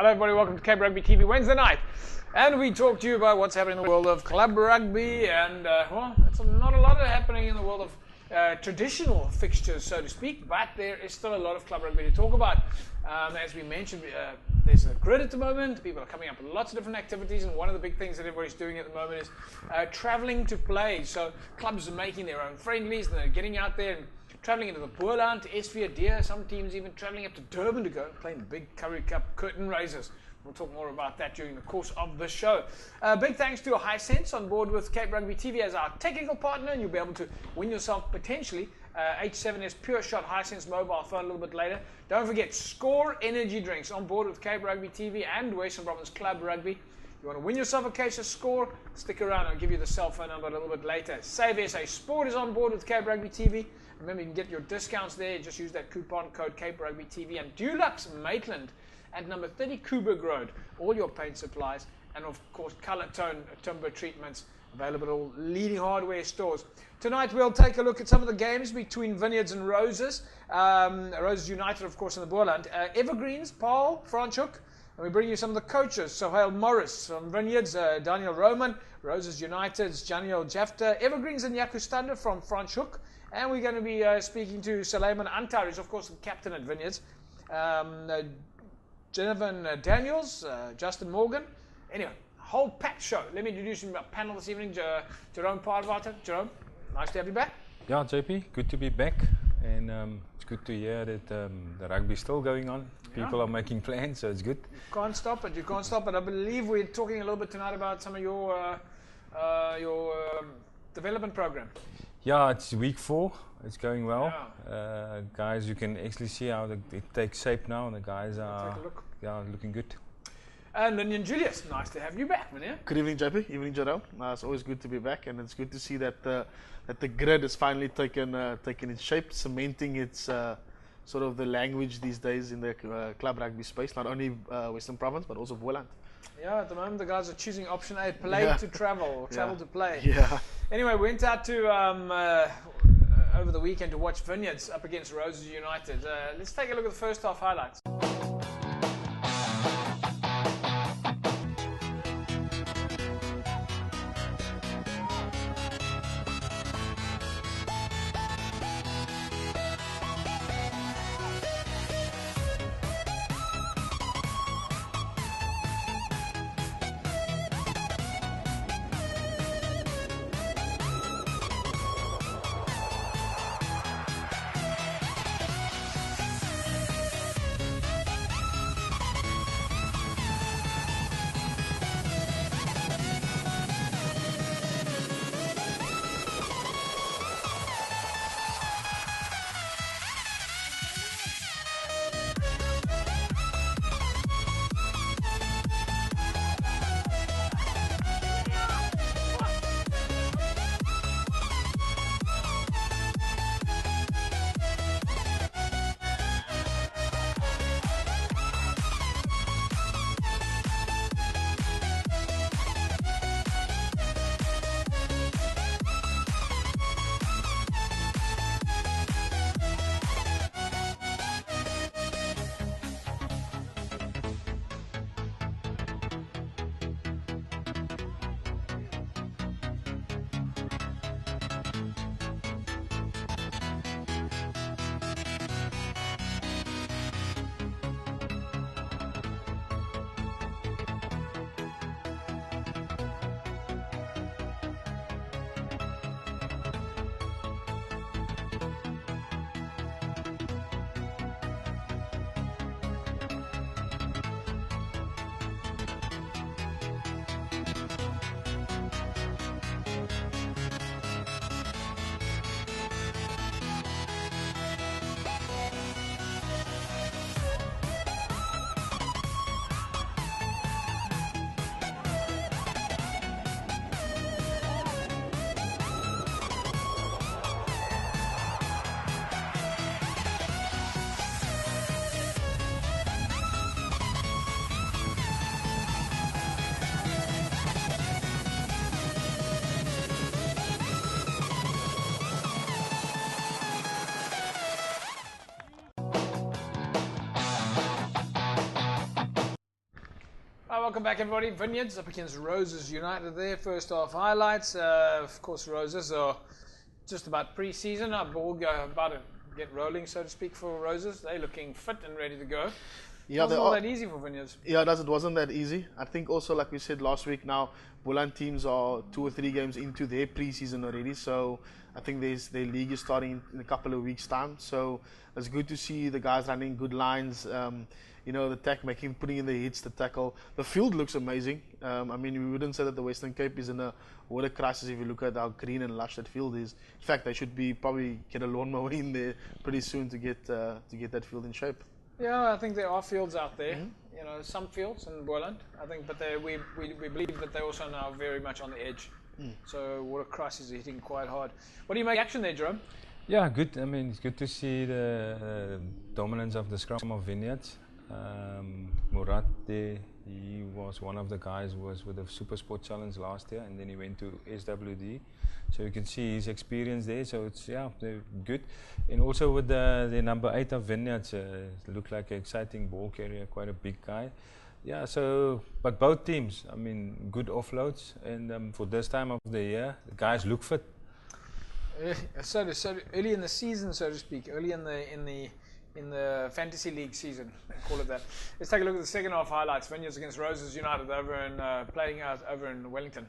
Hello everybody, welcome to Cape Rugby TV Wednesday night. And we talk to you about what's happening in the world of club rugby and, well, it's not a lot happening in the world of traditional fixtures, so to speak, but there is still a lot of club rugby to talk about. As we mentioned, there's a grid at the moment. People are coming up with lots of different activities, and one of the big things that everybody's doing at the moment is traveling to play. So clubs are making their own friendlies, and they're getting out there and traveling into the Boerland, to Eps7. Some teams even traveling up to Durban to go and play in the big Currie Cup curtain raisers. We'll talk more about that during the course of the show. Big thanks to Hisense on board with Cape Rugby TV as our technical partner, and you'll be able to win yourself potentially H7's Pure Shot Hisense mobile phone a little bit later. Don't forget, Score energy drinks on board with Cape Rugby TV and Western Province Club Rugby. You want to win yourself a case of Score? Stick around. I'll give you the cell phone number a little bit later. Save SA Sport is on board with Cape Rugby TV. Remember, you can get your discounts there. Just use that coupon code Cape Rugby TV. And Dulux Maitland at number 30 Coburg Road. All your paint supplies. And, of course, Color Tone timber treatments available at all leading hardware stores. Tonight, we'll take a look at some of the games between Vineyards and Roses. Roses United, of course, in the Boerland. Evergreens, Paul Franschhoek. And we bring you some of the coaches. Sohail Morris from Vineyards, Daniel Roman, Roses United's Daniel Jafta, Evergreens and Yakustander from Franschhoek. And we're going to be speaking to Suleiman Antar, who's of course the captain at Vineyards, Genevieve Daniels, Justin Morgan. Anyway, whole packed show. Let me introduce you to our panel this evening, Jerome Parvater. Jerome, nice to have you back. Yeah, JP, good to be back. And it's good to hear that the rugby is still going on. People are making plans, so it's good. You can't stop it. I believe we're talking a little bit tonight about some of your development program. Yeah, it's week 4. It's going well. Yeah. Guys, you can actually see how it takes shape now. The guys are looking good. And Linian Julius, nice to have you back, man. Good evening, JP. Evening, Jerome. It's always good to be back, and it's good to see that the grid has finally taken its shape, cementing its sort of the language these days in the club rugby space, not only Western Province but also Boerland. Yeah, at the moment the guys are choosing option A, play to travel, or travel to play. Yeah. Anyway, we went out to over the weekend to watch Vineyards up against Roses United. Let's take a look at the first half highlights. Welcome back, everybody. Vineyards up against Roses United there. First half highlights. Of course, Roses are just about pre-season. Our ball about to get rolling, so to speak, for Roses. They're looking fit and ready to go. Yeah, it wasn't all that easy for Vineyards. Yeah, it wasn't that easy. I think also, like we said last week, now Boland teams are 2 or 3 games into their pre-season already. So I think their league is starting in a couple of weeks' time. So it's good to see the guys running good lines. You know, the putting in the hits, the tackle. The field looks amazing. I mean, we wouldn't say that the Western Cape is in a water crisis if you look at how green and lush that field is. In fact, they should probably get a lawnmower in there pretty soon to get that field in shape. Yeah, I think there are fields out there. Mm-hmm. You know, some fields in Boland, I think, but we believe that they're also now very much on the edge. So water crisis is hitting quite hard. What do you make action there, Jerome? Yeah, good. I mean, it's good to see the dominance of the scrum of Vineyards. Murat there, he was one of the guys who was with the Super Sport Challenge last year, and then he went to SWD. So you can see his experience there. So it's they're good. And also with the number 8 of Vineyards, looked like an exciting ball carrier, quite a big guy. Yeah. So, but both teams, I mean, good offloads, and for this time of the year, the guys look fit. So early in the season, so to speak, early in the fantasy league season, call it that. Let's take a look at the second half highlights. Vineyards against Roses United playing out over in Wellington.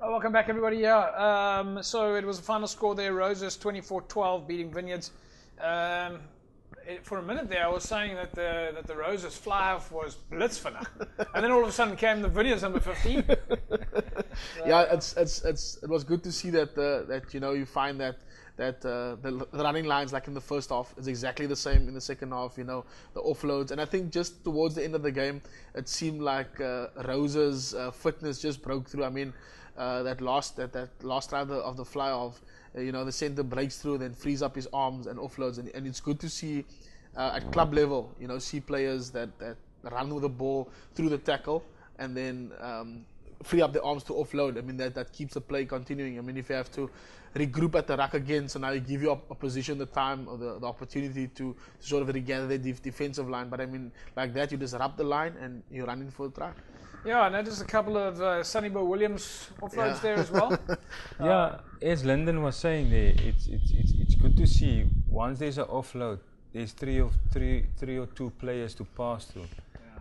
Welcome back, everybody. Yeah, so it was the final score there. Roses 24-12 beating Vineyards. For a minute there, I was saying that the Roses fly-off was Blitzvinnig, and then all of a sudden came the Vineyards number 15. Yeah, it was good to see that you find that the running lines, like in the first half, is exactly the same in the second half. You know, the offloads, and I think just towards the end of the game, it seemed like Rose's fitness just broke through. I mean, that last round of the fly off, the center breaks through, then frees up his arms and offloads, and it's good to see at club level, see players that run with the ball through the tackle and then free up their arms to offload. I mean, that keeps the play continuing. I mean, if you have to regroup at the ruck again, so now you give your opposition the time or the opportunity to sort of regather the defensive line. But I mean, like that, you disrupt the line and you're running for a try. Yeah, I noticed a couple of Sonny Bo Williams offloads there as well. Yeah, as Lyndon was saying there, it's good to see once there's an offload, there's three or two players to pass through.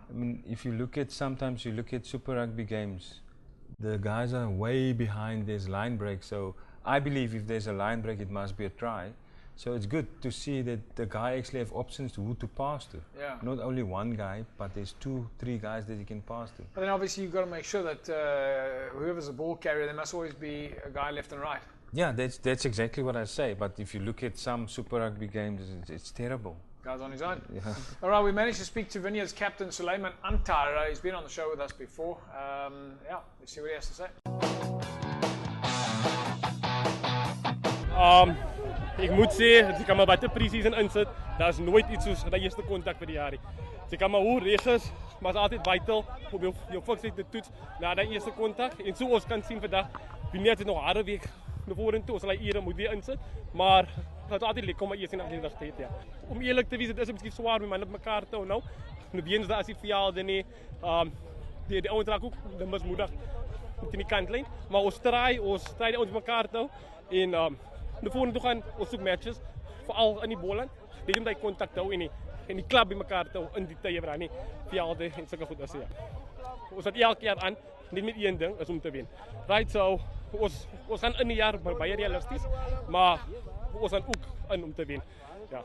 I mean, if you look at, sometimes you look at Super Rugby games, the guys are way behind, there's line break. So I believe if there's a line break, it must be a try. So it's good to see that the guy actually have options to who to pass to. Yeah. Not only one guy, but there's 2-3 guys that you can pass to. But then obviously you've got to make sure that whoever's the ball carrier, there must always be a guy left and right. Yeah, that's exactly what I say. But if you look at some Super Rugby games, it's terrible. Guy's on his own. Yeah. All right, we managed to speak to Vineyards captain Suleiman Antar. He's been on the show with us before. Yeah, let's see what he has to say. Ik moet zeggen, als ik aan mijn pre-season inzet, dat is nooit iets zoals de eerste contact voor die jaren. Als ik aan mijn hoe regels, maar het is altijd vital om je focus te toetsen na dat eerste contact. En zoals kan zien vandaag, Vineyards het nog harde week naar voren toe, als hij hier moet weer inzet. Maar het is altijd leuk om eerst in de tijd. Ja. Om eerlijk te wezen, het is misschien zwaar met mannen op elkaar te houden. Nu begint dat als hij verjaalde, nee. De oude raak ook, de mismoedig in die kantlijn. Maar ons strijden ons elkaar te houden. En de volgende toe gaan ons zoek matches, vooral in die bolen. Dit omdat je contact houdt en die klap bij elkaar te houden in die tijden waar niet verjaalde en zulke goed is. Ja. Ons dat elke jaar aan, niet met één ding, is om te winnen. Right, so, ons gaan in een jaar bijna realistisch, maar ons gaan ook in om te winnen. Ja.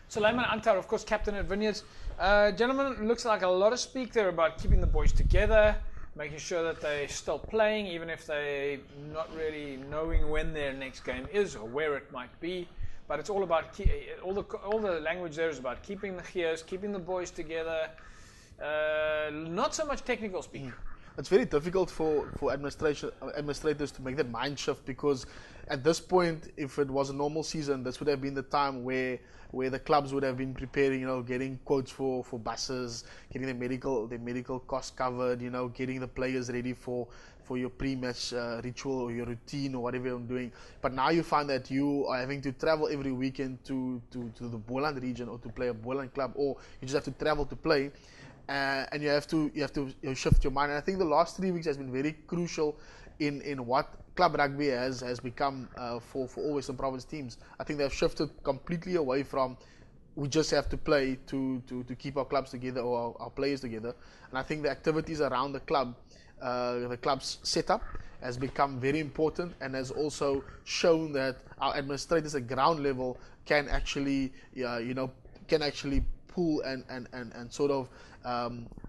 Suleiman Antar, of course, captain at Vineyards. Gentlemen, looks like a lot of speak there about keeping the boys together, making sure that they're still playing, even if they're not really knowing when their next game is or where it might be. But it's all about, all the language there is about keeping the gears, keeping the boys together, not so much technical speak. It's very difficult for administrators to make that mind shift, because at this point, if it was a normal season, this would have been the time where the clubs would have been preparing, getting quotes for buses, getting the medical costs covered, getting the players ready for your pre-match ritual or your routine or whatever you're doing. But now you find that you are having to travel every weekend to the Boland region or to play a Boland club, or you just have to travel to play. And you have to shift your mind. And I think the last 3 weeks has been very crucial in what club rugby has become for all Western Province teams. I think they've shifted completely away from we just have to play to keep our clubs together or our players together. And I think the activities around the club's setup has become very important, and has also shown that our administrators at ground level can actually pull and sort of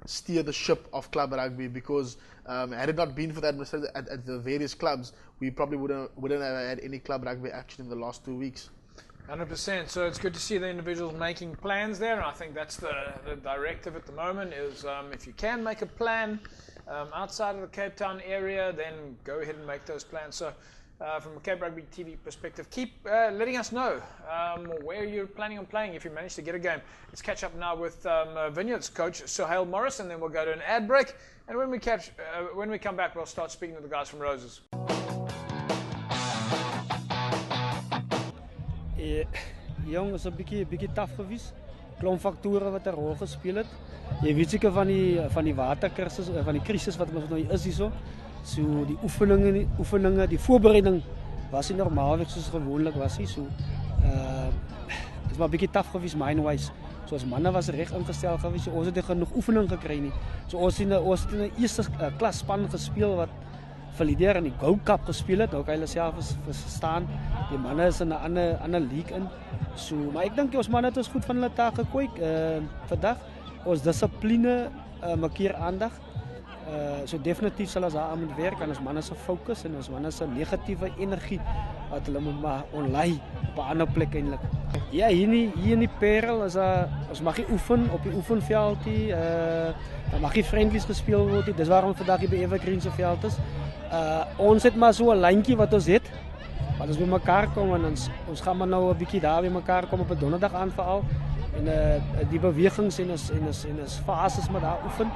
steer the ship of club rugby, because had it not been for the administrators at the various clubs, we probably wouldn't have had any club rugby action in the last 2 weeks. 100%. So it's good to see the individuals making plans there, and I think that's the directive at the moment is if you can make a plan outside of the Cape Town area, then go ahead and make those plans. So from a Cape Rugby TV perspective, keep letting us know where you're planning on playing if you manage to get a game. Let's catch up now with Vineyards coach Sohail Morris, and then we'll go to an ad break. And when we come back, we'll start speaking to the guys from Roses. Jong, is 'n bietjie taaf geweest. Klomp faktore wat 'n rol gespeel het. Jy weet seker van die waterkrisis, van die krisis wat ons nou is hierso. So die oefeninge, die voorbereiding was nie normaalweg soos gewoonlik was nie. So dit was 'n bietjie taaf geweest mind-wise. So as manne was reg ingestel geweest. So ons het nie genoeg oefening gekry nie. So ons het in 'n eerste klas span gespeel wat valideer in die Gold Cup gespeel het. Ook hulle self verstaan. Die manne is in 'n ander league in. So maar ek dink ons manne het ons goed van hulle taak gekwyk vandag. Ons dissipline maak hier aandag. So definitief sal ons daar aan moet werk aan ons manne se fokus en ons manne se negatiewe energie wat hulle moet maar onlei op 'n ander plek eintlik. Ja, hier in die Parel is ons mag nie oefen op die oefenveld nie. Dan mag nie friendlies gespeel word nie. Dis waarom vandag hier by Evergreen se veld is. Ons het maar so 'n lyntjie wat ons het. Wat ons by mekaar kom en ons gaan maar nou 'n bietjie daar by mekaar kom op 'n donderdag aan veral. die bewegings en ons fases met daar oefen.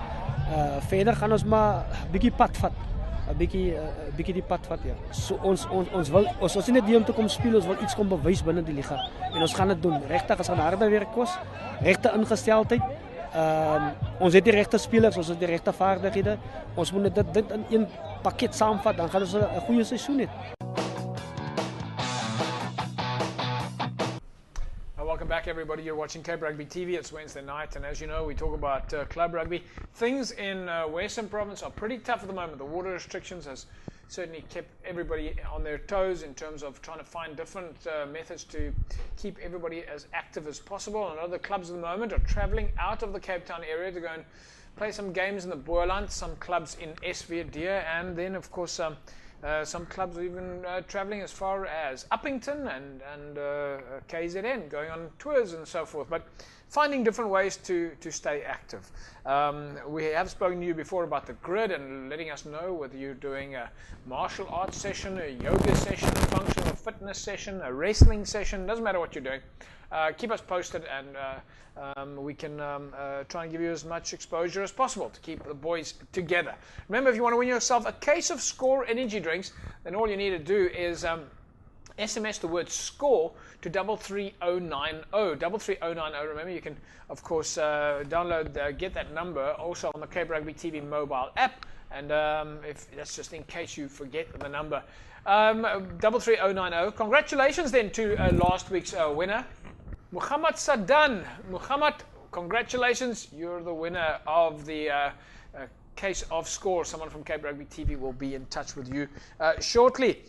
Verder gaan ons maar bietjie pad vat. 'n bietjie die pad vat, ja. So ons wil ons is nie net hier om te kom speel, ons wil iets kom bewys binne die liga. En ons gaan dit doen. Regtig, as gaan harde werk kos, regte ingesteldheid. Ons het die regte spelers, ons het die regte vaardighede. Ons moet dit in een pakket saamvat, dan gaan ons 'n goeie seisoen hê. Welcome back, everybody. You're watching Cape Rugby TV. It's Wednesday night, and as you know, we talk about club rugby. Things in Western Province are pretty tough at the moment. The water restrictions has certainly kept everybody on their toes in terms of trying to find different methods to keep everybody as active as possible. And other clubs at the moment are travelling out of the Cape Town area to go and play some games in the Boerland, some clubs in Eps7, and then, of course, some clubs are even travelling as far as Uppington and KZN, going on tours and so forth, but finding different ways to stay active. We have spoken to you before about the grid and letting us know whether you're doing a martial arts session, a yoga session, a functional fitness session, a wrestling session, doesn't matter what you're doing. Keep us posted, and we can try and give you as much exposure as possible to keep the boys together. Remember, if you want to win yourself a case of Score energy drinks, then all you need to do is SMS the word SCORE to 33090. 33090. Remember, you can, of course, download, get that number also on the Cape Rugby TV mobile app. And if that's just in case you forget the number. 33090. Congratulations then to last week's winner, Muhammad Sadan. Muhammad, congratulations. You're the winner of the case of Score. Someone from Cape Rugby TV will be in touch with you shortly.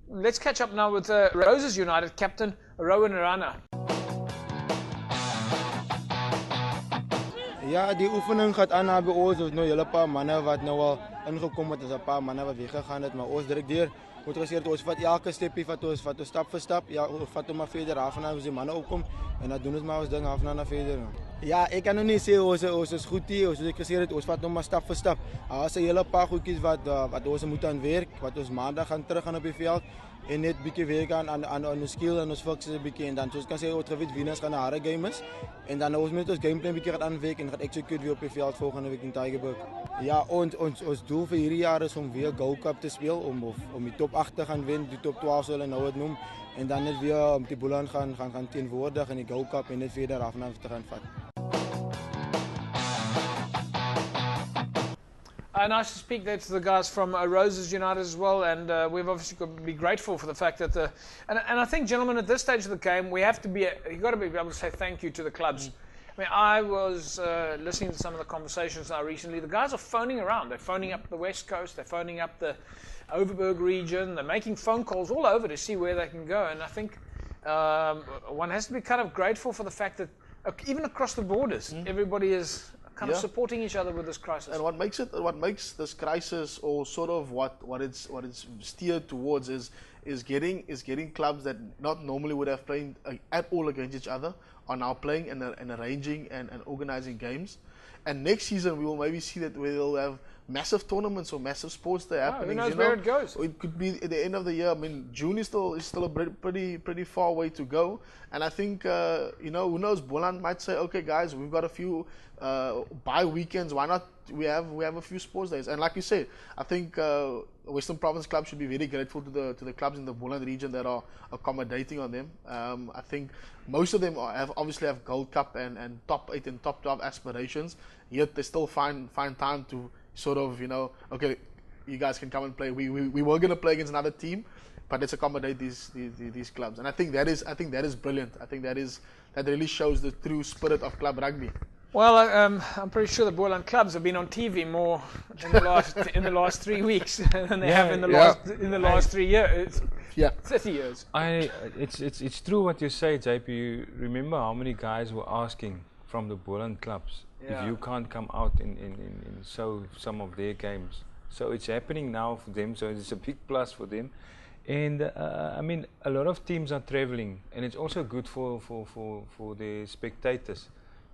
Let's catch up now with Roses United captain Rowan Rana. Ja, die oefening gaat aan bij ons. Dus nu hele paar mannen wat nou al ingekomen is, een paar mannen wat weggegaan is, maar ons directeur moet gezegd ons vat elke stapje vat ons stap voor stap. Ja, vat ons maar verder af en aan als die mannen opkomen en dan doen we maar ons ding af en aan verder. Ja, ik kan nog niet zeggen ons is goed hier, ons ik gezegd ons vat nog maar stap voor stap. Als er hele paar goedjes wat ons moeten aan werk, wat ons maandag gaan terug gaan op het veld. En net 'n bietjie werk aan ons skill en ons fokus 'n bietjie en dan soos kan sê ons gewet winners gaan 'n harde game is en dan ons met ons gameplan 'n bietjie gaan aanwerk en gaan execute weer op die veld volgende week in Tygerberg. Ja, ons doel vir hierdie jaar is om weer Gold Cup te speel om die top 8 te gaan wen, die top 12 sou hulle nou dit noem en dan net weer om die Boland gaan teenwoordig in die Gold Cup en net verder af en af te gaan vat. Nice to speak there to the guys from Roses United as well, and we've obviously got to be grateful for the fact that and I think, gentlemen, at this stage of the game, we have to be you've got to be able to say thank you to the clubs. I mean, I was listening to some of the conversations now recently. The guys are phoning around. They're phoning up the West Coast. They're phoning up the Overberg region. They're making phone calls all over to see where they can go. And I think one has to be kind of grateful for the fact that even across the borders, everybody is kind of supporting each other with this crisis. And what makes this crisis, or sort of what it's steered towards, is getting clubs that not normally would have played at all against each other are now playing and arranging and organizing games. And next season we will maybe see that we'll have massive tournaments or massive sports that are happening. Who knows where it goes? Or it could be at the end of the year. I mean, June is still a pretty far way to go. And I think who knows? Boland might say, okay, guys, we've got a few bye weekends. Why not? We have a few sports days. And like you said, I think Western Province clubs should be very grateful to the clubs in the Boland region that are accommodating on them. I think most of them obviously have Gold Cup and top 8 and top 12 aspirations. Yet they still find time to sort of, okay, you guys can come and play. We were going to play against another team, but let's accommodate these clubs. And I think that is brilliant. I think that really shows the true spirit of club rugby. Well, I'm pretty sure the Boerland clubs have been on TV more in the last 3 weeks than they have in the last 3 years. Yeah, 30 years. It's true what you say, JP. You remember how many guys were asking from the Boerland clubs if you can't come out in show some of their games. So it's happening now for them. So it's a big plus for them. And I mean, a lot of teams are traveling, and it's also good for the spectators.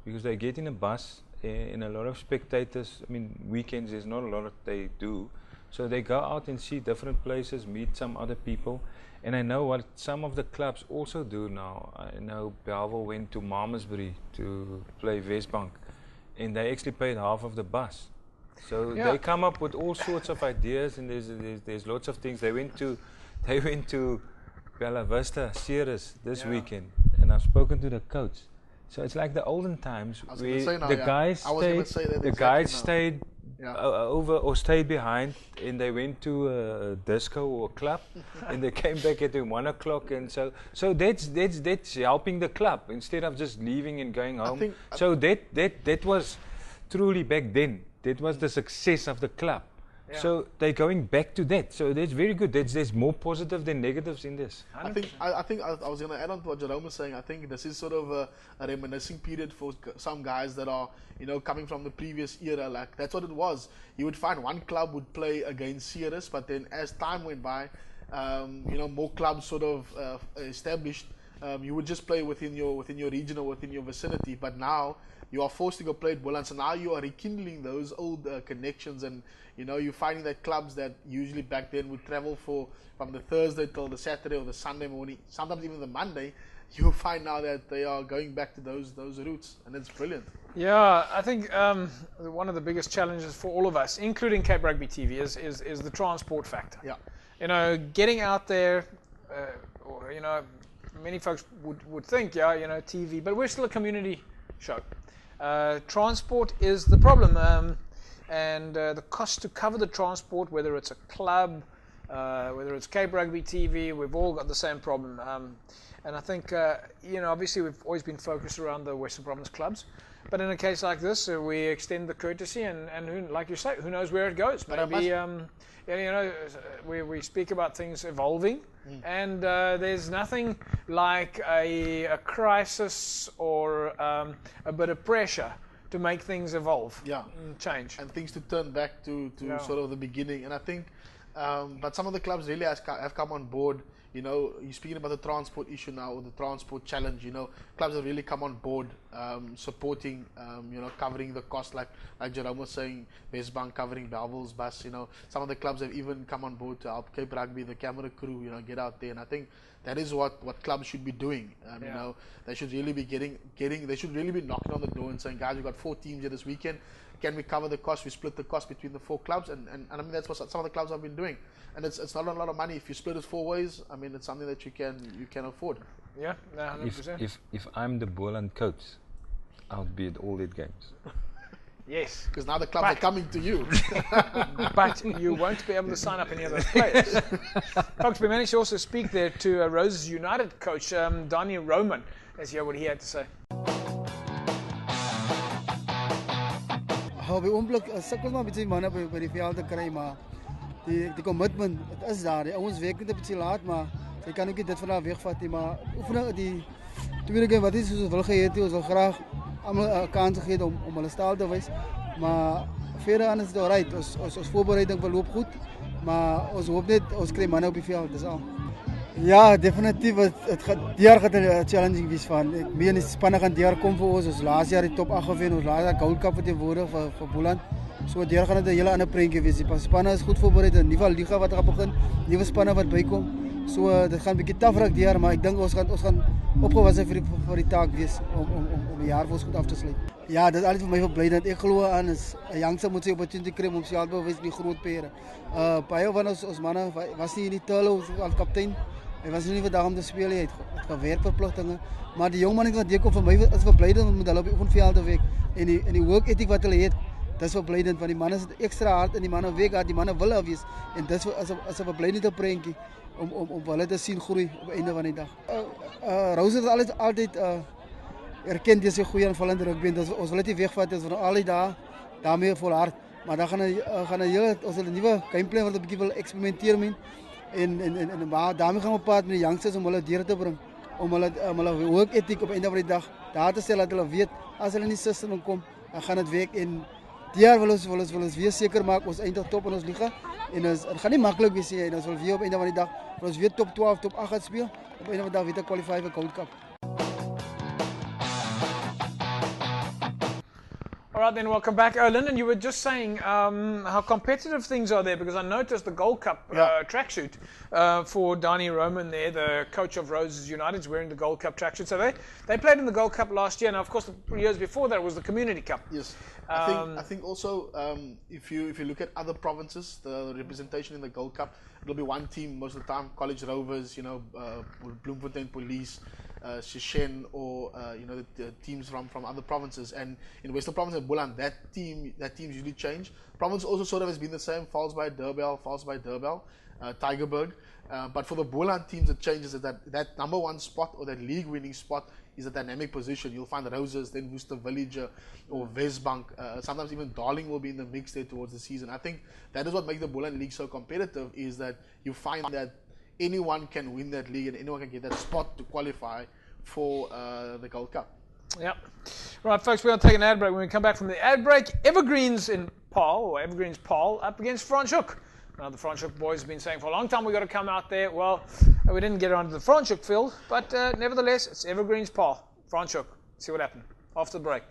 Because they get in a bus and a lot of spectators, I mean, weekends there's not a lot that they do. So they go out and see different places, meet some other people. And I know what some of the clubs also do now. I know Belleville went to Malmesbury to play Westbank, and they actually paid half of the bus. So they come up with all sorts of ideas, and there's lots of things. They went to Bella Vista, Ceres this weekend, and I've spoken to the coach. So it's like the olden times where the guys stayed over or stayed behind, and they went to a disco or a club, and they came back at 1 o'clock, and so that's helping the club instead of just leaving and going home. So that was truly back then. That was the success of the club. Yeah. So they're going back to that. So that's very good. There's more positive than negatives in this. 100%. I think I was going to add on to what Jerome was saying. I think this is sort of a reminiscing period for some guys that are, coming from the previous era. Like, that's what it was. You would find one club would play against Ceres, but then as time went by, more clubs sort of established. You would just play within your region or within your vicinity. But now you are forced to go play at Boland. So now you are rekindling those old connections, and you're finding that clubs that usually back then would travel from the Thursday till the Saturday or the Sunday morning, sometimes even the Monday, you find now that they are going back to those roots, and it's brilliant. Yeah, I think one of the biggest challenges for all of us, including Cape Rugby TV, is the transport factor. Yeah. Getting out there, many folks would think, TV, but we're still a community show. Transport is the problem, and the cost to cover the transport, whether it's a club, whether it's Cape Rugby TV, we've all got the same problem. And I think, obviously we've always been focused around the Western Province clubs, but in a case like this, we extend the courtesy, and who, like you say, who knows where it goes? Maybe, we speak about things evolving, and there's nothing like a crisis or a bit of pressure to make things evolve, and change, and things to turn back to sort of the beginning. And I think, but some of the clubs really have come on board. You're speaking about the transport issue now, or the transport challenge. Clubs have really come on board, supporting, covering the cost, like Jerome was saying, Westbank covering Belleville's bus. Some of the clubs have even come on board to help Cape Rugby, the camera crew, get out there. And I think that is what clubs should be doing. They should really be they should really be knocking on the door and saying, guys, we've got 4 teams here this weekend. Can we cover the cost? We split the cost between the 4 clubs, and I mean that's what some of the clubs have been doing, and it's not a lot of money. If you split it 4 ways, I mean it's something that you can afford. Yeah, 100%. If I'm the Boland coach, I'll be at all 8 games. Yes, because now the clubs are coming to you. But you won't be able to sign up any of those players. Folks, we managed to also speak there to Roses United coach Donnie Roman. Let's hear what he had to say. Op die oomblik sukkel maar met die manne by die veld te kry, maar die commitment, dit is daar. Die ouens werk net 'n bietjie laat, maar jy kan ook nie dit van daar wegvat nie, maar oefening die tweede game wat is soos ons wil gehad het, ons wil graag almal 'n kans gee om hulle staal te wys, maar verder aan is dit alright. Ons voorbereiding verloop goed, maar ons hoop net ons kry manne op die veld, dis al. Ja, definitief het gaan die jaar gaan 'n challenging wees van. Ek meen die spanne gaan die jaar kom vir ons. Ons laas jaar die top 8 gewen, ons laas jaar Gold Cup verteenwoordig vir Boland. So die jaar gaan dit 'n hele ander prentjie wees. Die spanne is goed voorberei, 'n nuwe liga wat gaan begin, nuwe spanne wat bykom. So dit gaan 'n bietjie taaf raak die jaar, maar ek dink ons gaan opgewasse vir die taak wees om die jaar vir ons goed af te sluit. Ja, dit is altyd vir my verblydend. Ek glo aan is 'n youngster moet sy opportunity kry om homself te bewys in die groot pere. Baie van ons manne was nie in die tale as kaptein. Hy was nie vandag om te speel, hy het gewerkverpligtinge, maar die jong man wat hier kom vir my is verblydend met hulle op die oefenveld te werk en die work ethic wat hulle het, dis verblydend want die manne sit extra hard in die manne werk hard, die manne wil daar wees en dis as 'n verblydende prentjie om hulle te sien groei op die einde van die dag. Rose het altyd erken dis 'n goeie aanvallende rugby en ons wil dit nie wegvat as ons al die dae daarmee volhard, maar dan gaan 'n nuwe gameplan wat 'n bietjie wil eksperimenteer met. En maar daarmee gaan we praten met de youngsters om hulle deur te bring, om hulle work ethic op einde van die dag daar te stel dat hulle weet as hulle in die system kom, dan gaan dit werk en die jaar wil ons weer seker maak ons eindig top in ons liga en het gaan nie maklik wees nie en ons wil weer op einde van die dag wil ons weer top 12, top 8 gaan speel op einde van die dag weer te qualify vir Gold Cup. right, then welcome back. Lyndon, you were just saying how competitive things are there, because I noticed the Gold Cup tracksuit for Donnie Roman there, the coach of Roses United, is wearing the Gold Cup tracksuit. So they played in the Gold Cup last year. Now, of course, the years before that was the Community Cup. Yes. I think also if you look at other provinces, the representation in the Gold Cup, it'll be one team most of the time. College Rovers, Bloemfontein Police, Shishen, or the teams from other provinces. And in Western Province and Boland, that teams usually change. Province also sort of has been the same. Falls-by Durban, Tygerberg. But for the Boland teams, it changes. That number one spot, or that league winning spot, is a dynamic position. You'll find Roses, then Worcester Villager or Westbank. Sometimes even Darling will be in the mix there towards the season. I think that is what makes the Boland League so competitive, is that you find that anyone can win that league and anyone can get that spot to qualify for the Gold Cup. Yep. Right, folks, we're going to take an ad break. When we come back from the ad break, Evergreens Paul up against Franschhoek. Now, the Franschhoek boys have been saying for a long time we've got to come out there. Well, we didn't get onto the Franschhoek field, but nevertheless, it's Evergreens Paul, Franschhoek. See what happened after the break.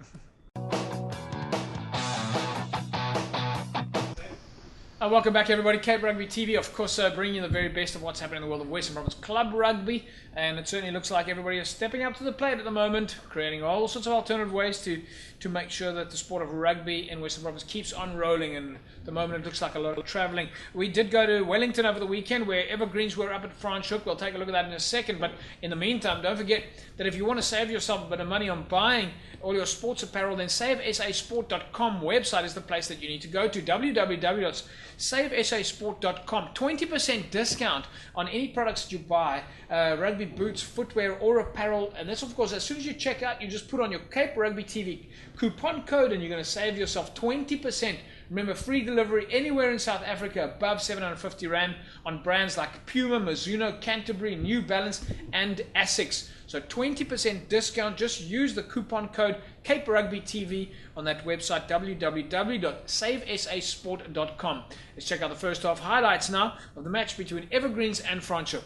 Welcome back, everybody. Cape Rugby TV, of course, bringing you the very best of what's happening in the world of Western Province Club Rugby, and it certainly looks like everybody is stepping up to the plate at the moment, creating all sorts of alternative ways to make sure that the sport of rugby in Western Province keeps on rolling, and at the moment it looks like a lot of travelling. We did go to Wellington over the weekend, where Evergreens were up at Franschhoek. We'll take a look at that in a second, but in the meantime, don't forget that if you want to save yourself a bit of money on buying all your sports apparel, then SaveSASport.com website is the place that you need to go to, www.savesasport.com. 20% discount on any products that you buy, rugby boots, footwear, or apparel. And that's, of course, as soon as you check out, you just put on your Cape Rugby TV coupon code and you're going to save yourself 20%. Remember, free delivery anywhere in South Africa above 750 Rand on brands like Puma, Mizuno, Canterbury, New Balance, and Asics. So 20% discount. Just use the coupon code Cape Rugby TV on that website, www.savesasport.com. Let's check out the first half highlights now of the match between Evergreens and Franschhoek.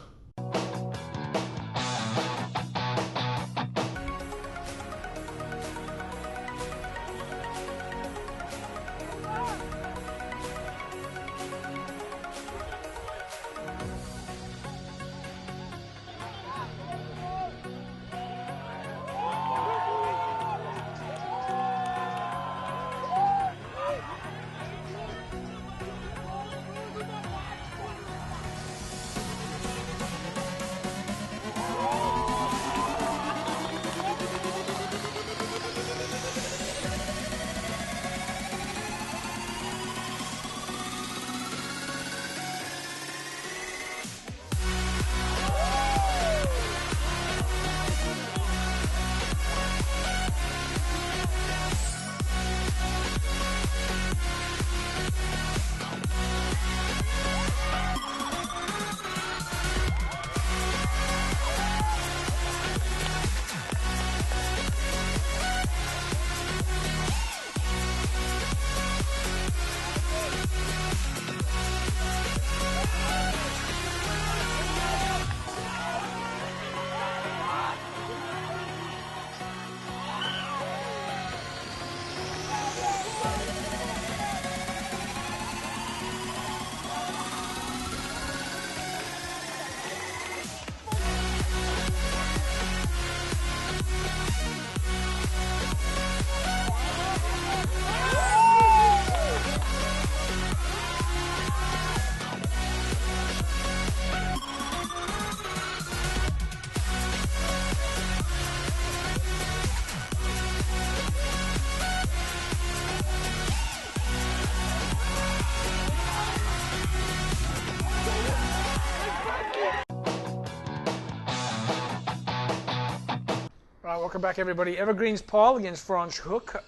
Right, welcome back, everybody. Evergreens Paul against Franschhoek.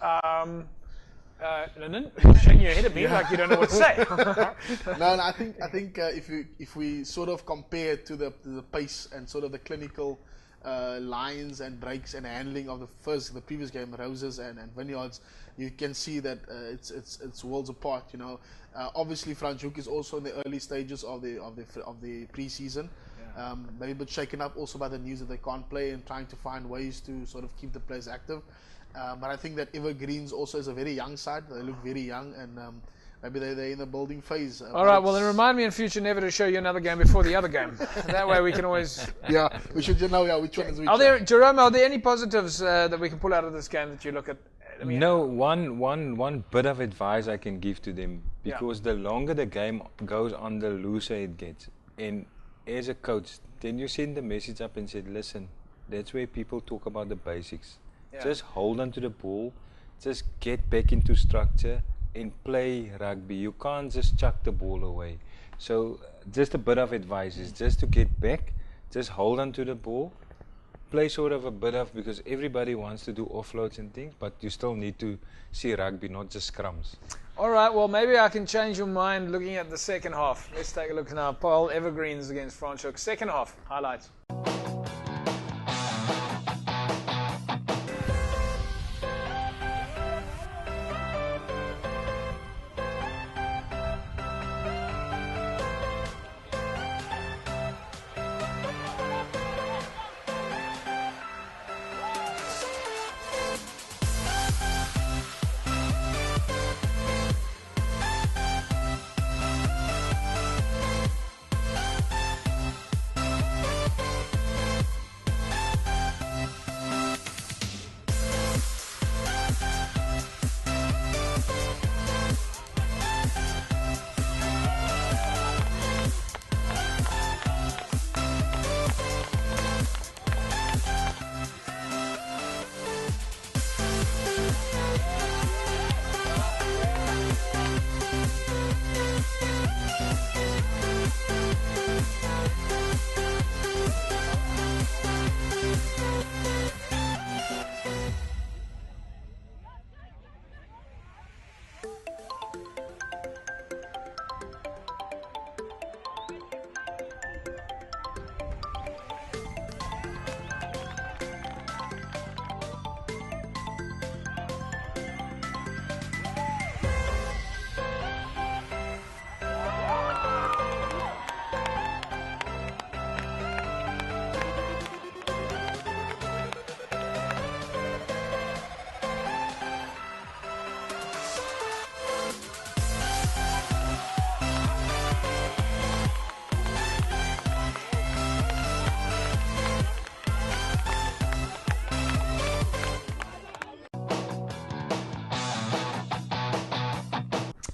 Lyndon, shaking your head at me like you don't know what to say. No, I think if we sort of compare to the pace and sort of the clinical lines and breaks and handling of the previous game, Roses and Vineyards, you can see that it's worlds apart. Obviously Franschhoek is also in the early stages of the pre-season. Maybe a bit shaken up also by the news that they can't play and trying to find ways to sort of keep the players active. But I think that Evergreens also is a very young side. They look very young, and maybe they're in the building phase. All right, well, then remind me in future never to show you another game before the other game. That way we can always... Yeah, we should know which one is which. Jerome, are there any positives that we can pull out of this game that you look at? I mean, no, one bit of advice I can give to them, because the longer the game goes on, the looser it gets. And as a coach, then you send the message up and said, listen, that's where people talk about the basics. Yeah. Just hold on to the ball, just get back into structure and play rugby. You can't just chuck the ball away. So just a bit of advice is just to get back, just hold on to the ball, play sort of a bit of, because everybody wants to do offloads and things, but you still need to see rugby, not just scrums. All right, well, maybe I can change your mind looking at the second half. Let's take a look now. Paul, Evergreens against Franschhoek. Second half, highlights.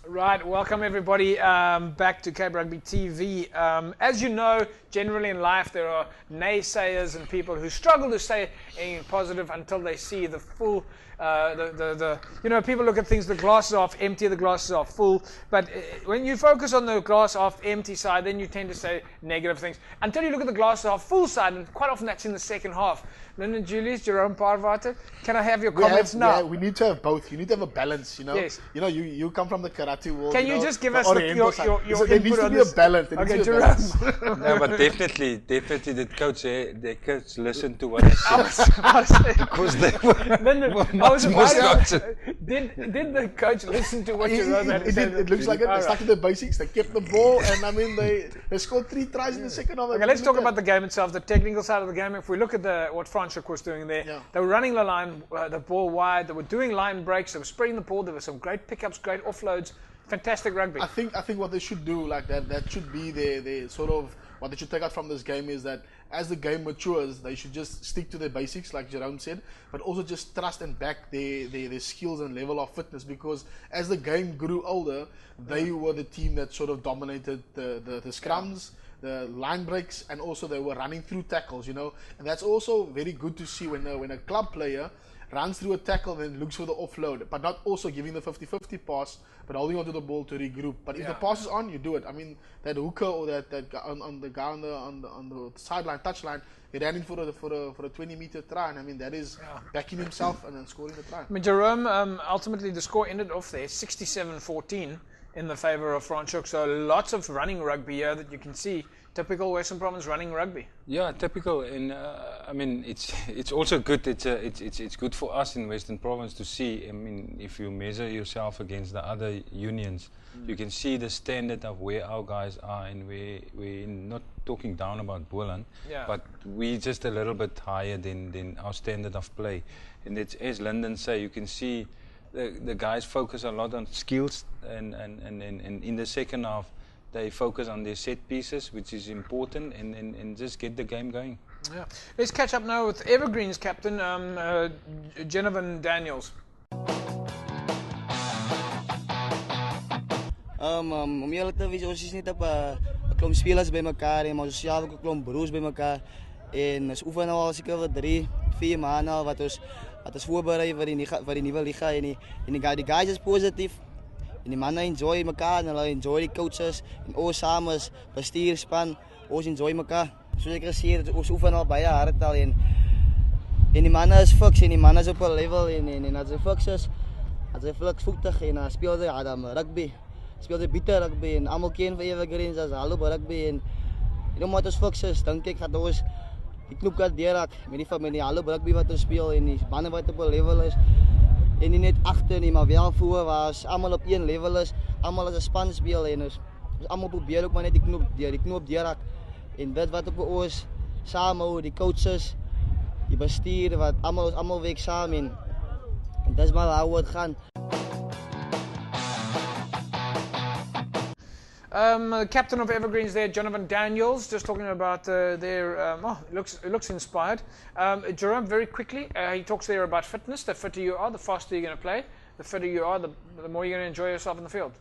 Right, welcome everybody back to Cape Rugby TV. As you know, generally in life there are naysayers and people who struggle to say anything positive until they see the full, people look at things, the glass is half empty, the glass is half full. But when you focus on the glass half empty side, then you tend to say negative things. Until you look at the glass half full side, and quite often that's in the second half. Lyndon Julius, Jerome Parvater, can I have your comments now? Yeah, we need to have both. You need to have a balance, you know. Yes. You know, you come from the karate world. Can you just give us your there needs to be a balance. Okay, Jerome. No, but definitely the coach listened to what I said. Because they were much more structured. Did the coach listen to what Jerome had to say? It looks like it. They stuck to the basics. They kept the ball, and I mean they scored 3 tries in the second half. Okay, let's talk about the game itself, the technical side of the game. If we look at what Franschhoek was doing there, they were running the line, the ball wide. They were doing line breaks. They were spreading the ball. There were some great pickups, great offloads. Fantastic rugby. I think what they should do, like that should be their sort of what they should take out from this game is that as the game matures, they should just stick to their basics, like Jerome said, but also just trust and back their skills and level of fitness, because as the game grew older, they were the team that sort of dominated the scrums, the line breaks, and also they were running through tackles, you know, and that's also very good to see when a club player runs through a tackle and looks for the offload, but not also giving the 50-50 pass, but holding onto the ball to regroup. But if the pass is on, you do it. I mean, that hooker or that guy on the guy on the sideline, touchline, he ran in for a 20-meter try, and I mean that is backing himself and then scoring the try. I mean, Jerome, ultimately the score ended off there, 67-14. in the favour of Franschhoek. So lots of running rugby here that you can see. Typical Western Province running rugby. Yeah, typical, and I mean it's also good. It's good for us in Western Province to see. I mean, if you measure yourself against the other unions, you can see the standard of where our guys are, and we're not talking down about Boland, but we just a little bit higher than our standard of play. And it's, as Lyndon say, you can see the guys focus a lot on skills, and in the second half they focus on their set pieces, which is important, and just get the game going. Yeah. Let's catch up now with Evergreen's captain, Genovan Daniels. Om eerlijk te wezen, ons is niet op een klomp spelers bij elkaar, maar ons zelf ook een klomp broers bij elkaar. En ons oefenen al zeker wat 3-4 maanden al wat ons voorbereiden voor die nieuwe liga. En die guys is positief. En die mannen enjoy elkaar en hulle enjoy die coaches. En ons samen as bestuurspan, ons enjoy elkaar. Zoals ik gezegd heb, ons oefenen al baie hard al. En die mannen is fix en die mannen is op een level. En als ze fix is, als ze fleksvoetig en dan speel ze rugby. Speel ze bitter rugby en allemaal ken van Evergreens als hallo rugby. En omdat ons fix is, denk ik dat ons die knoop kan deurraak met die hallo rugby wat ons speel en die mannen wat op een level is. En nie net achter nie, maar wel voor waar ons allemaal op één level is, allemaal as een span speel en ons allemaal probeer ook maar net die knoop deurraak. En dit wat op ons samen hou, die coaches, die bestuur, wat allemaal werk samen en dat is maar waar het gaan. Captain of Evergreens there, Genovan Daniels, just talking about their, it looks inspired. Jerome, very quickly, he talks there about fitness. The fitter you are, the faster you're going to play. The fitter you are, the more you're going to enjoy yourself in the field.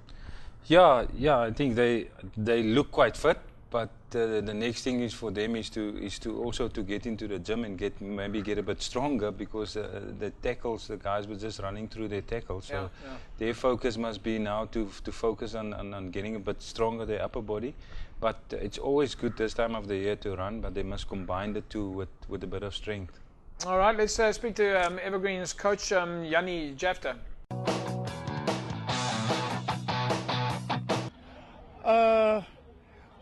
Yeah, I think they look quite fit, but the next thing is for them is to also to get into the gym and maybe get a bit stronger, because the tackles, the guys were just running through their tackles. So their focus must be now to focus on getting a bit stronger, their upper body. But it's always good this time of the year to run, but they must combine the two with a bit of strength. All right, let's speak to Evergreen's coach, Jannie Jafta.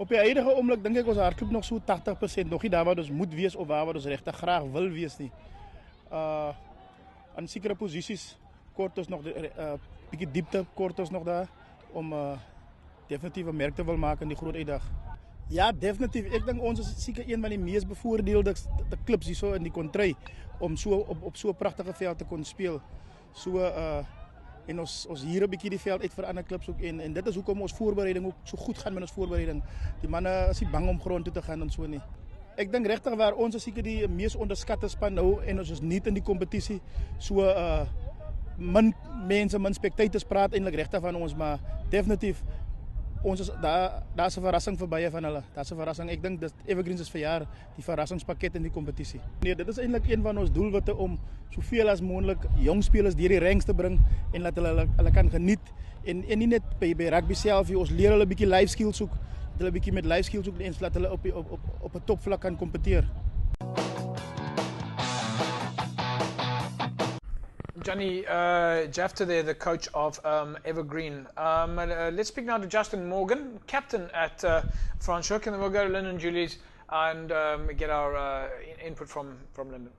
Op die huidige oomblik dink ek ons hardloop nog so 80%, nog nie daar waar ons moet wees of waar ons regtig graag wil wees nie. Aan sekere posisies kort ons nog bietjie diepte kort ons nog daar om definitief 'n merk te wil maak in die groot uitdag. Ja, definitief. Ek dink ons is seker een van die mees bevoordeelde klubs hierso in die kontry om so op so 'n pragtige veld te kon speel. So en ons hier 'n bietjie die veld uit vir ander klubs ook en dit is hoekom ons voorbereiding ook so goed gaan met ons voorbereiding. Die manne is nie bang om grond toe te gaan en so nie. Ek dink regtig waar ons is seker die mees onderskatte span nou en ons is nie in die kompetisie. So min mense, min spectators praat eintlik regtig van ons, maar definitief ons is daar's 'n verrassing verbye van hulle. Daar's 'n verrassing. Ek dink dat Evergreens is vir jaar die verrassingspakket in die kompetisie. Nee, dit is eintlik een van ons doelwitte om soveel as moontlik jong spelers deur die ranks te bring en laat hulle kan geniet en nie net by rugby self nie. Ons leer hulle 'n bietjie life skills ook. Hulle 'n bietjie met life skills ook en laat hulle op 'n topvlak kan kompeteer. Jannie Jafta there, the coach of Evergreen. Let's speak now to Justin Morgan, captain at Franschhoek, and then we'll go to Lyndon Julies and get our input from Lyndon.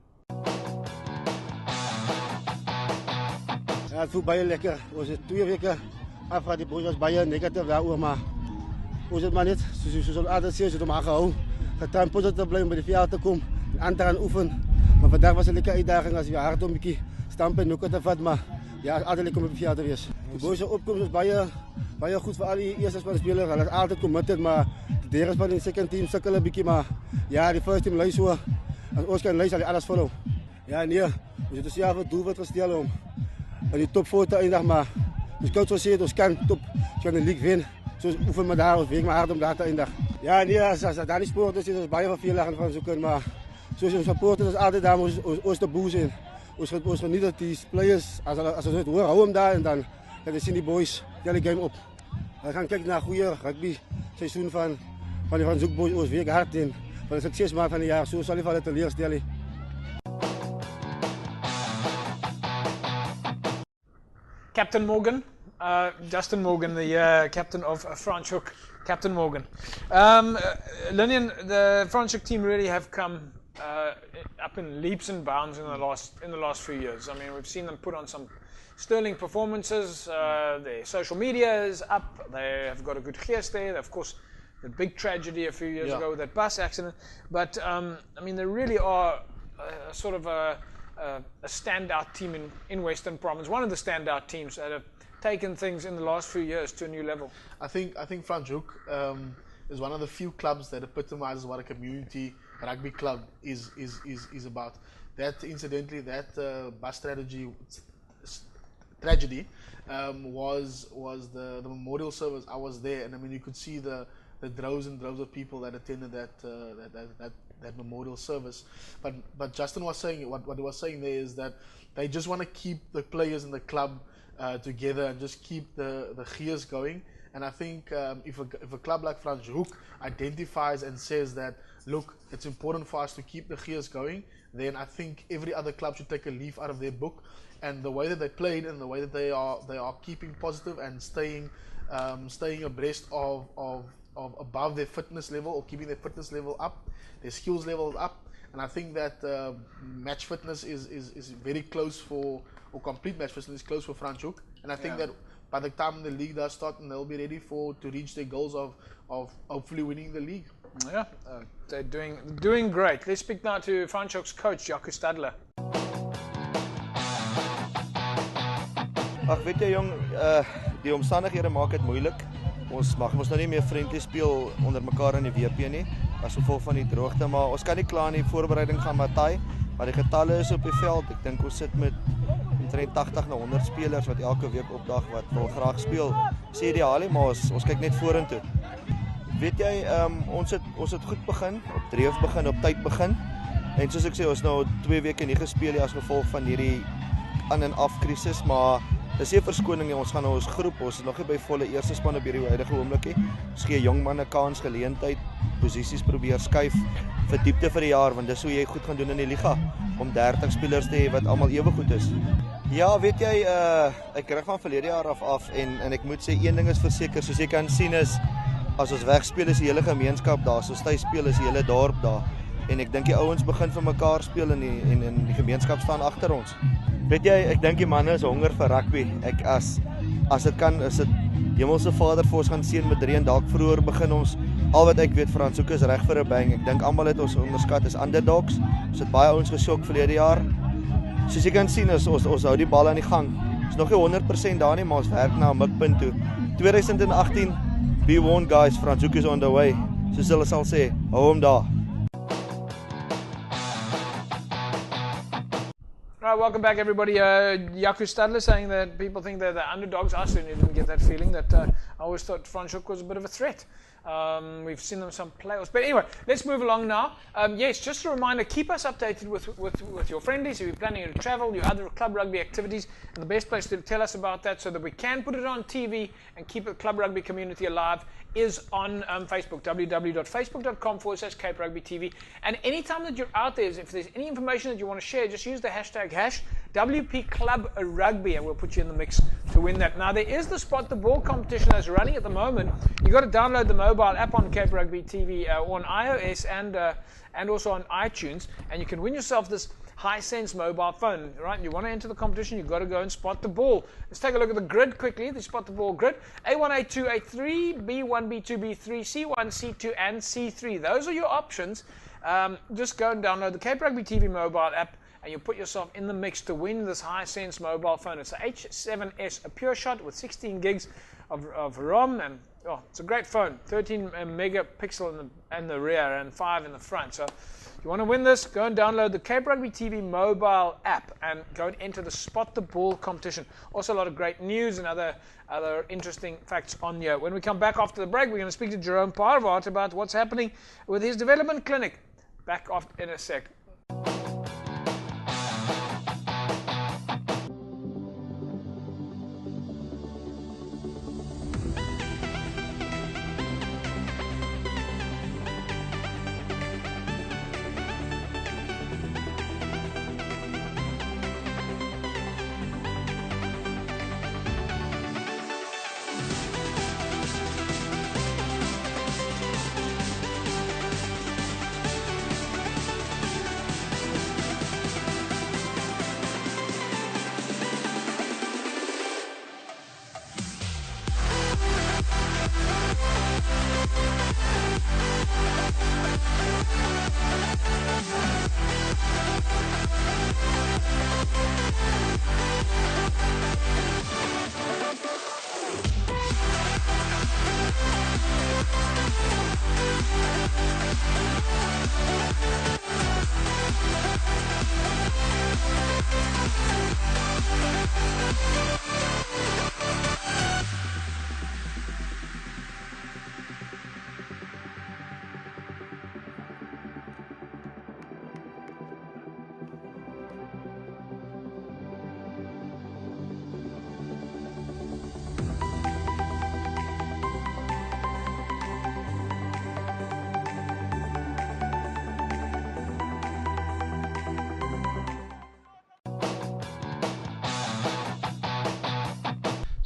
Ja, het voelt baie lekker. Ons het 2 weke af van die boys was baie negatief daaroor, maar ons het maar net soos altyd sê, ons het hom aangehou. Getraan positief bly om by die veld te kom en aan te gaan oefen. Maar vandag was 'n lekker uitdaging as jy hard om 'n bietjie stamp en noeke te vat, maar ja, altyd lekker om op die veld te wees. Die boys se opkoms is baie goed vir al die eerste span spelers. Hulle is altyd committed, maar die derde span en die second team sukkel 'n bietjie, maar ja, die first team lei so. As ons kan lei sal alles volhou. Ja, nee, ons het onsself 'n doel wat gestel om in die top 4 te eindig, maar ons coach sê ons kan die league wen. So ons oefen maar daar, ons werk maar hard om daar te eindig. Ja, nee, as daar die sporters is ons baie vervelig van soeken, maar soos ons supporters is altyd daar om ons te boost. Ons geniet dat die players, as ons het hoor, hou hem daar en dan kan jy sien die boys tel die game op. We gaan kyk na 'n goeie rugby seisoen van die Van Zoek boys. Ons werk hard en van die sukses maar van die jaar, so sal nie van dit teleurstel nie. Captain Morgan, Justin Morgan, the captain of Franschhoek. Captain Morgan. Linian, the Franschhoek team really have come up in leaps and bounds in the last few years. I mean, we've seen them put on some sterling performances. Their social media is up. They have got a good geest there. Of course, the big tragedy a few years ago with that bus accident. But I mean, they really are sort of a standout team in Western Province. One of the standout teams that have taken things in the last few years to a new level. I think Franschhoek is one of the few clubs that epitomizes what a community rugby club is about. That incidentally, that bus tragedy was the memorial service. I was there, and I mean you could see the droves and droves of people that attended that memorial service. But Justin was saying what he was saying there is that they just want to keep the players in the club together and just keep the gears going. And I think if a club like Franschhoek identifies and says that, look, it's important for us to keep the gears going, then I think every other club should take a leaf out of their book. And the way that they played and the way that they are keeping positive and staying abreast of above their fitness level, or keeping their fitness level up, their skills level up. And I think that match fitness is very close or complete match fitness is close for Franschhoek. And I think that by the time the league does start, and they'll be ready to reach their goals of hopefully winning the league. Yeah, they're doing great. Let's speak now to Franschhoek's coach, Jaco Stadler. Ag weet jy jong, die omstandighede maak dit moeilik. Ons mag mos nou nie meer friendlies speel onder mekaar in die WP nie, as gevolg van die droogte, maar ons kan nie kla nie. Die voorbereiding gaan Matai, maar die getalle is op die veld. Ek dink ons sit met omtrent 80 na 100 spelers wat elke week opdag wat wil graag speel. Dis ideaal, maar ons kyk net vorentoe. Weet jy, ons het goed begin, op dreef begin, op tyd begin. En soos ek sê, ons nou 2 weke nie gespeel nie as gevolg van hierdie aan en af krisis, maar dis nie verskoning nie. Ons gaan nou ons groep, ons is nog nie by volle eerste span op hierdie huidige oomblikie. Ons gee jong manne kans, geleentheid, posisies probeer skuif vir diepte vir die jaar, want dis hoe jy goed gaan doen in die liga, om 30 spelers te hê wat almal ewe goed is. Ja, weet jy, ek rig van verlede jaar af en ek moet sê een ding is verseker, soos jy kan sien is, as ons wegspeel is die hele gemeenskap daar, soos hy speel is die hele dorp daar. En ek dink die ouens begin vir mekaar speel en die gemeenskap staan agter ons. Weet jy, ek dink die manne is honger vir rugby. Ek as dit kan, is dit Hemelse Vader vir ons gaan seën met 3 en dalk vroeër begin ons. Al wat ek weet, Franschhoek is reg vir 'n bang. Ek dink almal het ons onderskat as underdogs. Ons het baie ouens geskok verlede jaar. Soos jy kan sien, ons hou die bal aan die gang. Ons is nog nie 100% daar nie, maar ons werk na 'n mikpunt toe. 2018, be warned guys, Franschhoek is on the way. Soos hulle sal sê, hou hom daar. Right, welcome back everybody. Jaco Stadler saying that people think they're the underdogs. I certainly didn't get that feeling. That I always thought Franschhoek was a bit of a threat. We've seen them some playoffs. But anyway, let's move along now. Yes, just a reminder, keep us updated with your friendlies. If you're planning to travel, your other club rugby activities, and the best place to tell us about that so that we can put it on TV and keep the club rugby community alive is on Facebook, www.facebook.com/Cape Rugby TV. And anytime that you're out there, if there's any information that you want to share, just use the hashtag WP Club Rugby, and we'll put you in the mix to win that. Now, there is the Spot the Ball competition that's running at the moment. You've got to download the mobile app on Cape Rugby TV on iOS and also on iTunes, and you can win yourself this Hisense mobile phone, right? You want to enter the competition, you've got to go and spot the ball. Let's take a look at the grid quickly, the Spot the Ball grid. A1, A2, A3, B1, B2, B3, C1, C2, and C3. Those are your options. Just go and download the Cape Rugby TV mobile app, and you'll put yourself in the mix to win this Hisense mobile phone. It's a H7S, a pure shot with 16 gigs of ROM, and it's a great phone. 13 megapixel in the rear and 5 in the front. So if you want to win this, go and download the Cape Rugby TV mobile app and go and enter the Spot the Ball competition. Also a lot of great news and other interesting facts on here. When we come back after the break, we're going to speak to Jerome Parvart about what's happening with his development clinic. Back off in a sec.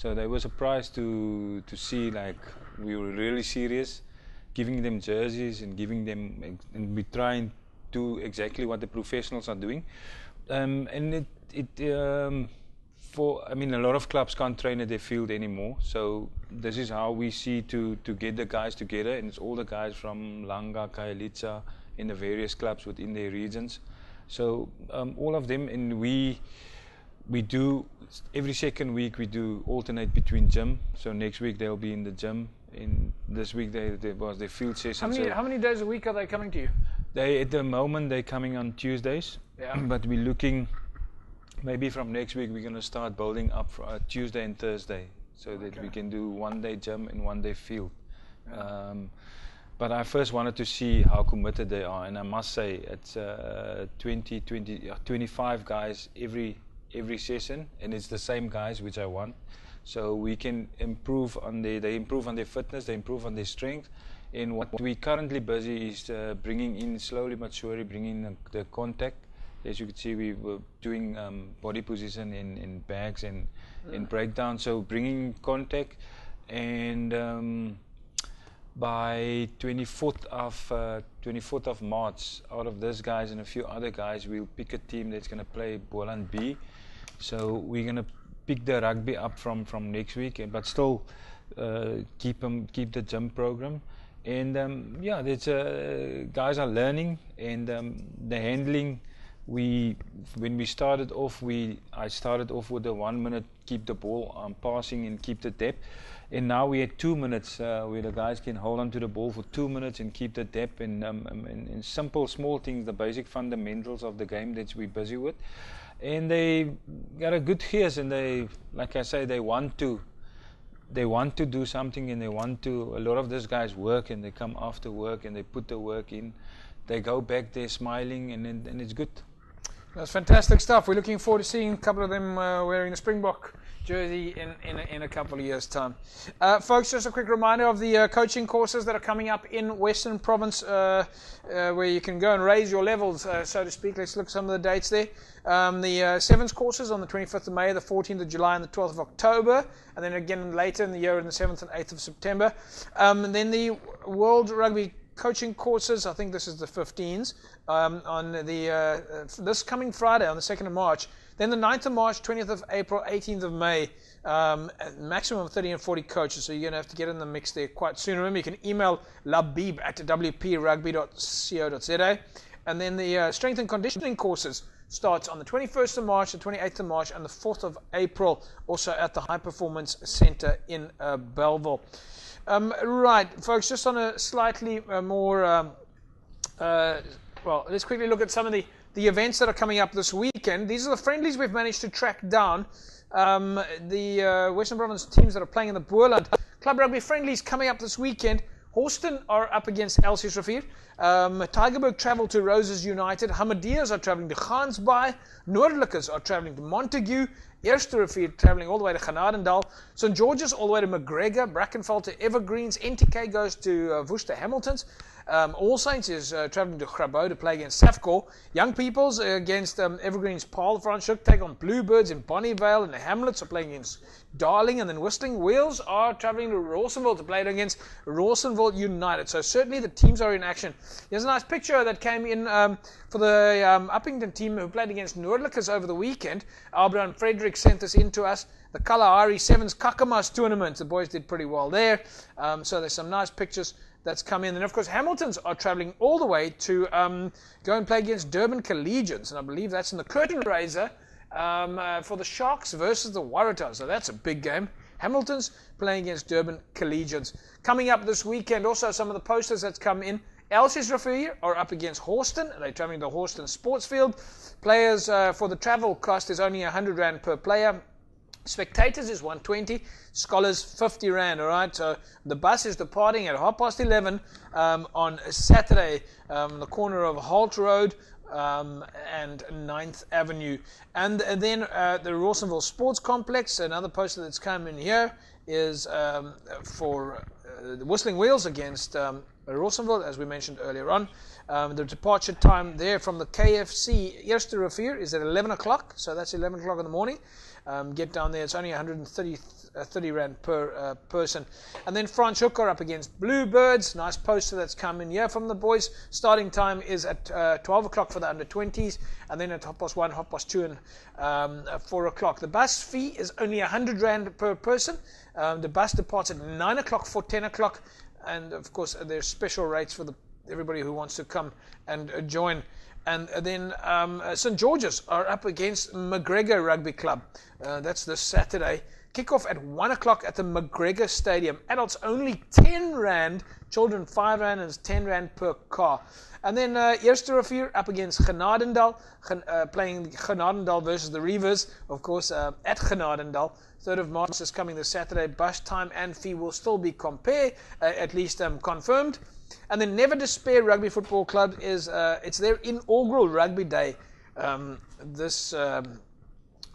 So they were surprised to see like we were really serious, giving them jerseys and giving them, and we trying to do exactly what the professionals are doing. And I mean, a lot of clubs can't train at their field anymore. So this is how we see to get the guys together, and it's all the guys from Langa, Khayelitsha, in the various clubs within their regions. So all of them, and we do every second week we do alternate between gym. So next week they'll be in the gym. In this week there was their field session. How many days a week are they coming to you? At the moment they're coming on Tuesdays. Yeah. But we're looking, maybe from next week we're going to start building up for Tuesday and Thursday, so that we can do 1 day gym and 1 day field. Yeah. But I first wanted to see how committed they are, and I must say it's 25 guys every session, and it's the same guys which I want. So we can improve on they improve on their fitness, they improve on their strength. And what we're currently busy is bringing in, slowly but surely, bringing the contact. As you can see, we were doing body position in bags and in breakdown. So bringing contact, and by 24th of March, out of those guys and a few other guys, we'll pick a team that's going to play Boland B. So we're going to pick the rugby up from next week, but still keep the gym program. And yeah, that's guys are learning, and the handling. When we started off, I started off with the 1 minute, keep the ball passing and keep the depth, and now we had 2 minutes where the guys can hold on to the ball for 2 minutes and keep the depth, and simple small things, the basic fundamentals of the game that we're busy with. And they got a good ears, and they, like I say, they want to do something, and a lot of these guys work, and they come after work and they put the work in, they go back there smiling, and it's good. That's fantastic stuff. We're looking forward to seeing a couple of them wearing the Springbok jersey in a couple of years' time. Folks, just a quick reminder of the coaching courses that are coming up in Western Province, where you can go and raise your levels, so to speak. Let's look at some of the dates there. The Sevens courses on the 25th of May, the 14th of July, and the 12th of October, and then again later in the year on the 7th and 8th of September. And then the World Rugby coaching courses, I think this is the 15s, on the this coming Friday on the 2nd of March, then the 9th of March, 20th of April, 18th of May, maximum of 30 and 40 coaches, so you're going to have to get in the mix there quite soon. Remember, you can email labib at wprugby.co.za, and then the strength and conditioning courses starts on the 21st of March, the 28th of March, and the 4th of April, also at the High Performance Centre in Belleville. Right, folks, just on a slightly more, well, let's quickly look at some of the events that are coming up this weekend. These are the friendlies we've managed to track down. The Western Province teams that are playing in the Boland Club Rugby friendlies coming up this weekend. Houston are up against Elsies Rivier. Tygerberg travel to Roses United. Hamadias are traveling to Gansbaai. Noordlikers are traveling to Montague. Eerste Rivier traveling all the way to Genadendal. St. George's all the way to McGregor. Brackenfell to Evergreens. NTK goes to Worcester Hamiltons. All Saints is traveling to Grabo to play against Safcor. Young Peoples against Evergreens Paarl. Franschhoek take on Bluebirds in Bonnievale, and the Hamlets are playing against Darling, and then Whistling Wheels are traveling to Rawsonville to play against Rawsonville United. So certainly the teams are in action. Here's a nice picture that came in for the Uppington team who played against Noordlikers over the weekend. Albert and Frederick sent this in to us. The Kalahari Sevens Kakamas tournament. The boys did pretty well there. So there's some nice pictures that's come in. And of course, Hamiltons are traveling all the way to go and play against Durban Collegians. And I believe that's in the curtain raiser for the Sharks versus the Waratahs. So that's a big game. Hamiltons playing against Durban Collegians. Coming up this weekend, also some of the posters that's come in. Elsies Rivier are up against Houston. They're traveling to Houston Sports Field. Players for the travel cost is only R100 per player. Spectators is 120, scholars 50 Rand, all right? So the bus is departing at 11:30 on Saturday, the corner of Holt Road and 9th Avenue. And then the Rawsonville Sports Complex, another poster that's come in here is for the Whistling Wheels against Rawsonville, as we mentioned earlier on. The departure time there from the KFC Eerste Rivier is at 11 o'clock, so that's 11 o'clock in the morning. get down there. It's only 130 Rand per person. And then France Hook are up against Bluebirds. Nice poster that's come in here from the boys. Starting time is at 12 o'clock for the under-20s, and then at 1:30, 2:30 and 4 o'clock. The bus fee is only 100 Rand per person. The bus departs at 9 o'clock for 10 o'clock, and of course there's special rates for everybody who wants to come and join. And then St. George's are up against McGregor Rugby Club. That's this Saturday. Kick-off at 1 o'clock at the McGregor Stadium. Adults only 10 Rand, children 5 Rand, and it's 10 Rand per car. And then Eerste Rivier up against Genadendal, playing Genadendal versus the Reavers, of course, at Genadendal. 3rd of March is coming this Saturday. Bus time and fee will still be at least confirmed. And then Never Despair Rugby Football Club is it's their inaugural rugby day this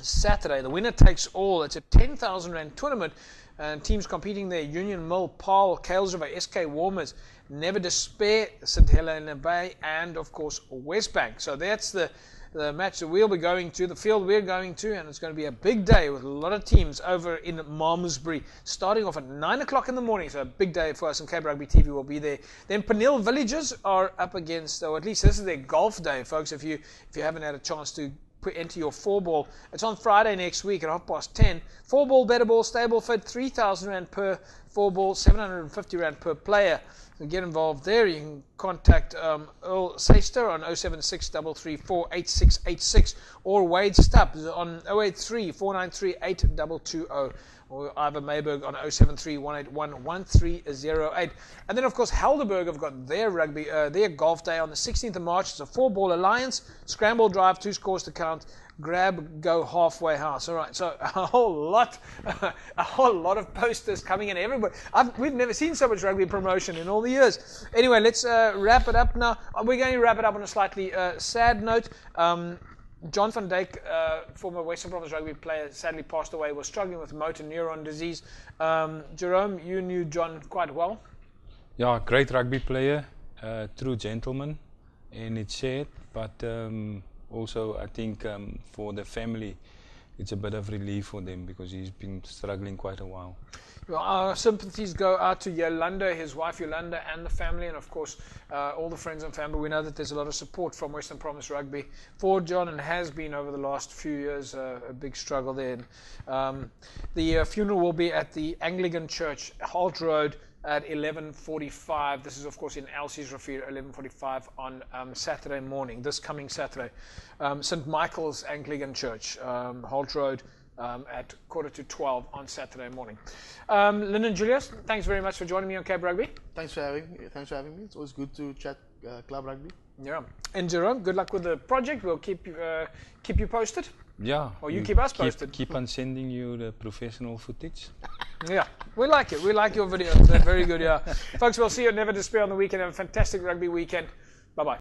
Saturday. The winner takes all. It's a 10,000 Rand tournament, and teams competing there: Union Mill, Paarl, Kales River, SK Warmers, Never Despair, St. Helena Bay, and of course Westbank. So that's the match that we'll be going to, the field we're going to, and it's going to be a big day with a lot of teams over in Malmesbury, starting off at 9 o'clock in the morning. So a big day for us, and Cape Rugby TV will be there. Then Peniel Villages are up against, or at least this is their golf day, folks. If you haven't had a chance to enter your 4-ball, it's on Friday next week at 10:30. 4-ball, better ball, stable fit, 3,000 Rand per 4-ball, 750 Rand per player. To get involved there, you can contact Earl Seister on 076-334-8686 or Wade Stubbs on 083-493-8220 or Ivor Mayberg on 073-181-1308. And then, of course, Helderberg have got their golf day on the 16th of March. It's a 4-ball alliance, scramble drive, 2 scores to count, grab, go halfway house. All right, so a whole lot of posters coming in. Everybody, we've never seen so much rugby promotion in all the years. Anyway, let's wrap it up now. We're going to wrap it up on a slightly sad note. John van Dijk, former Western Province rugby player, sadly passed away. Was struggling with motor neuron disease. Jerome, you knew John quite well. Yeah, great rugby player, true gentleman, and it's sad, but also I think for the family it's a bit of relief for them because he's been struggling quite a while. Well, our sympathies go out to Yolanda, his wife Yolanda, and the family, and of course all the friends and family. We know that there's a lot of support from Western Province Rugby for John, and has been over the last few years a big struggle there. And, the funeral will be at the Anglican Church, Holt Road, at 11:45. This is, of course, in Elsie's Rivier, 11:45 on Saturday morning, this coming Saturday. St. Michael's Anglican Church, Holt Road, at 11:45 on Saturday morning. Lyndon Julius, thanks very much for joining me on Cape Rugby. Thanks for having me. It's always good to chat club rugby. Yeah. And Jerome, good luck with the project. We'll keep you posted. Yeah. Or you keep us posted. Keep on sending you the professional footage. Yeah, we like it. We like your videos. They're very good, yeah. Folks, we'll see you at Never Despair on the weekend. Have a fantastic rugby weekend. Bye-bye.